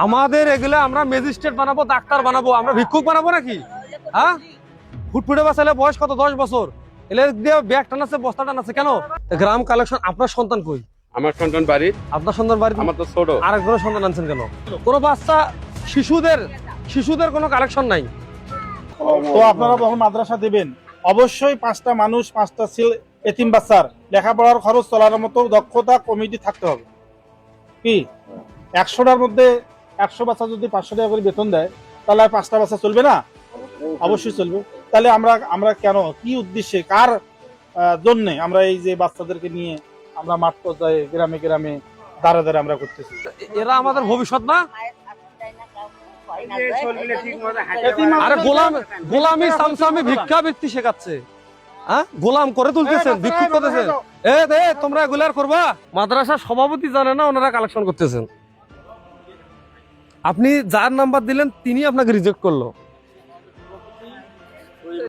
আমাদের এগুলো আমরা ম্যাজিস্ট্রেট বানাবো, ডাক্তার বানাবো, আমরা ভিক্ষুক বানাবো নাকি? হ্যাঁ, ফুটফুটে বাঁচালে বয়স কত, 10 বছর, এলে দিয়ে ব্যাগ টানাচ্ছে, বস্তা টানাচ্ছে কেন? গ্রাম কালেকশন। আপনার সন্তান কই? আমার সন্তান বাড়ি। আপনার সন্তান বাড়ি? আমার তো ছোট। আরেকজনের সন্তান আনছেন কেন? কোনো বাচ্চা, শিশুদের কোনো কালেকশন নাই। তো আপনারা যখন মাদ্রাসা দিবেন অবশ্যই 5টা মানুষ, 5টা ছেলে, এতিম বাচ্চার লেখাপড়ার খরচ চলার মতো দক্ষতা কমিটি থাকতে হবে। কি 100টার মধ্যে 100 বাচ্চা যদি 500 টাকা করে বেতন দেয়, তাহলে আর 5টা বাচ্চা চলবে না? অবশ্যই চলবে। তাহলে আমরা কেন, কি উদ্দেশ্যে, কার জন্য আমরা এই যে বাচ্চাদেরকে নিয়ে আমরা মাঠ পর্যায়ে গ্রামে গ্রামে দাঁড়া দাঁড়া আমরা করতেছি? এরা আমাদের ভবিষ্যৎ না? আরে গোলামি সামসামি ভিক্ষা বৃত্তি শেখাচ্ছে, হ্যাঁ, গোলাম করে তুলতেছেন, ভিক্ষুক করতেছেন। তোমরা এগুলার করবা? মাদ্রাসার সভাপতি জানে না ওনারা কালেকশন করতেছেন। আপনি যার নাম্বার দিলেন তিনি আপনাকে রিজেক্ট করলো।